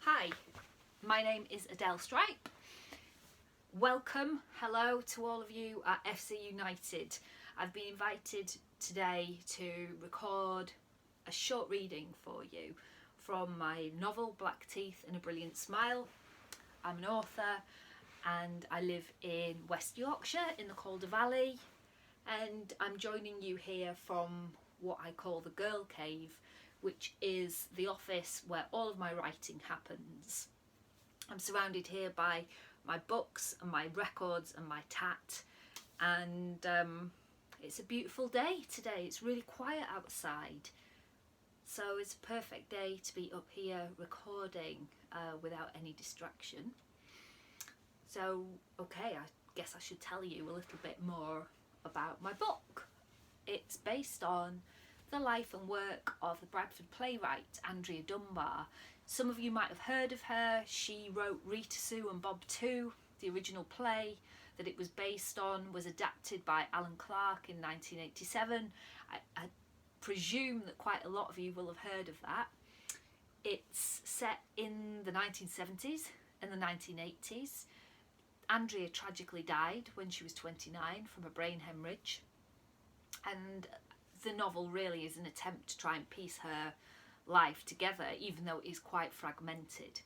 Hi, my name is Adelle Stripe. Welcome, hello to all of you at FC United. I've been invited today to record a short reading for you from my novel Black Teeth and a Brilliant Smile. I'm an author and I live in West Yorkshire in the Calder Valley, and I'm joining you here from what I call the Girl Cave, which is the office where all of my writing happens. I'm surrounded here by my books and my records and my tat, and it's a beautiful day today. It's really quiet outside, so it's a perfect day to be up here recording without any distraction. So okay, I guess I should tell you a little bit more about my book. It's based on the life and work of the Bradford playwright Andrea Dunbar. Some of you might have heard of her. She wrote Rita Sue and Bob Too. The original play that it was based on was adapted by Alan Clark in 1987. I presume that quite a lot of you will have heard of that. It's set in the 1970s and the 1980s. Andrea tragically died when she was 29 from a brain hemorrhage, and the novel really is an attempt to try and piece her life together, even though it is quite fragmented.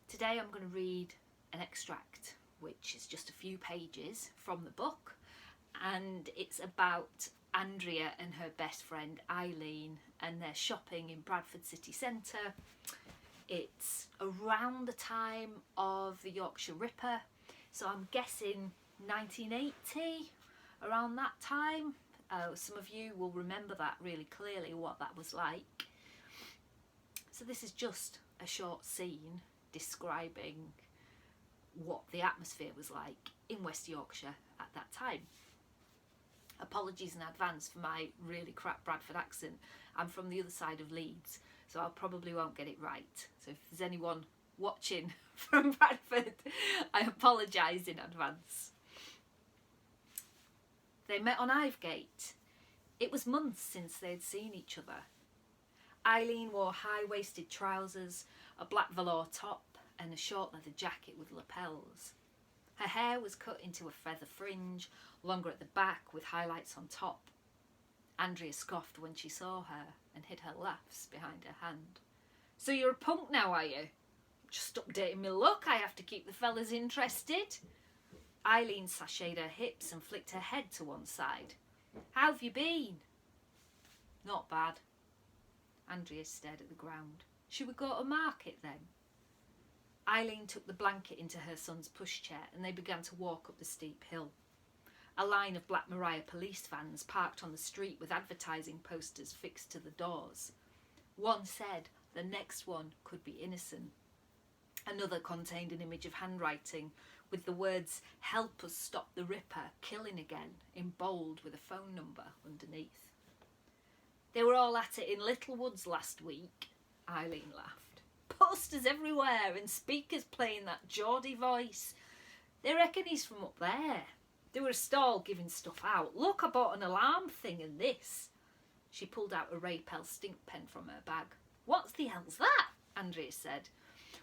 Today I'm going to read an extract, which is just a few pages from the book, and it's about Andrea and her best friend Eileen and their shopping in Bradford city centre. It's around the time of the Yorkshire Ripper, so I'm guessing 1980, around that time. Some of you will remember that really clearly, what that was like. So this is just a short scene describing what the atmosphere was like in West Yorkshire at that time. Apologies in advance for my really crap Bradford accent. I'm from the other side of Leeds, so I probably won't get it right. So if there's anyone watching from Bradford, I apologise in advance. They met on Ivegate. It was months since they'd seen each other. Eileen wore high-waisted trousers, a black velour top and a short leather jacket with lapels. Her hair was cut into a feather fringe, longer at the back with highlights on top. Andrea scoffed when she saw her and hid her laughs behind her hand. "So you're a punk now, are you?" "Just updating my look. I have to keep the fellas interested." Eileen sashayed her hips and flicked her head to one side. "How have you been?" "Not bad." Andrea stared at the ground. "Should we go to market then?" Eileen took the blanket into her son's pushchair and they began to walk up the steep hill. A line of Black Maria police vans parked on the street with advertising posters fixed to the doors. One said the next one could be innocent. Another contained an image of handwriting with the words "Help us stop the Ripper killing again" in bold with a phone number underneath. "They were all at it in Littlewoods last week," Eileen laughed. "Posters everywhere and speakers playing that Geordie voice. They reckon he's from up there. There were a stall giving stuff out. Look, I bought an alarm thing and this." She pulled out a Rapel stink pen from her bag. "What the hell's that?" Andrea said.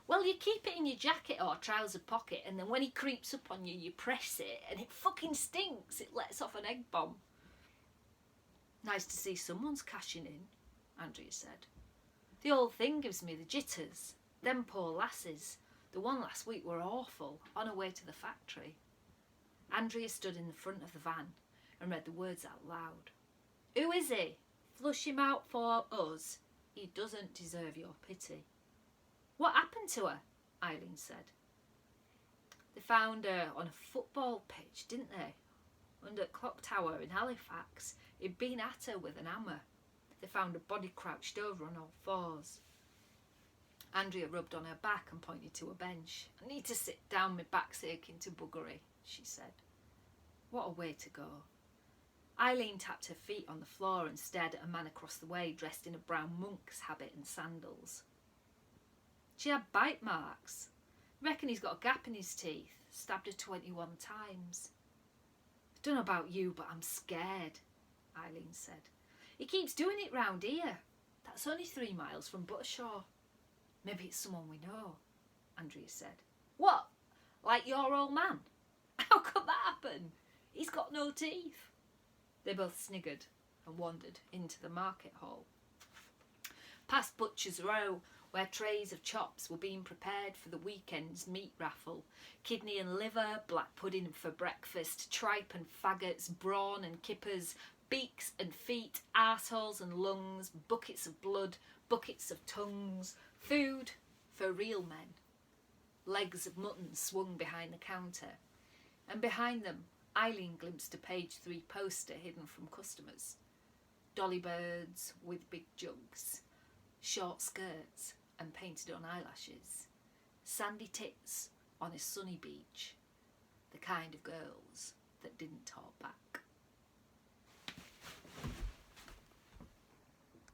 "Well, you keep it in your jacket or trouser pocket, and then when he creeps up on you, you press it, and it fucking stinks. It lets off an egg bomb." "Nice to see someone's cashing in," Andrea said. "The whole thing gives me the jitters. Them poor lasses. The one last week were awful, on her way to the factory." Andrea stood in the front of the van and read the words out loud. "Who is he? Flush him out for us. He doesn't deserve your pity." "What happened to her?" Eileen said. "They found her on a football pitch, didn't they? Under Clock Tower in Halifax. He'd been at her with an hammer. They found her body crouched over on all fours." Andrea rubbed on her back and pointed to a bench. "I need to sit down, my back's aching to buggery," she said. What a way to go. Eileen tapped her feet on the floor and stared at a man across the way dressed in a brown monk's habit and sandals. "She had bite marks. Reckon he's got a gap in his teeth. Stabbed her 21 times. I don't know about you, but I'm scared," Eileen said. "He keeps doing it round here. That's only 3 miles from Buttershaw." Maybe it's someone we know, Andrea said. What? Like your old man? How could that happen? He's got no teeth. They both sniggered and wandered into the market hall. Past Butcher's Row, where trays of chops were being prepared for the weekend's meat raffle. Kidney and liver, black pudding for breakfast, tripe and faggots, brawn and kippers, beaks and feet, arseholes and lungs, buckets of blood, buckets of tongues, food for real men. Legs of mutton swung behind the counter, and behind them Eileen glimpsed a page 3 poster hidden from customers. Dolly birds with big jugs, short skirts and painted on eyelashes, sandy tits on a sunny beach, the kind of girls that didn't talk back.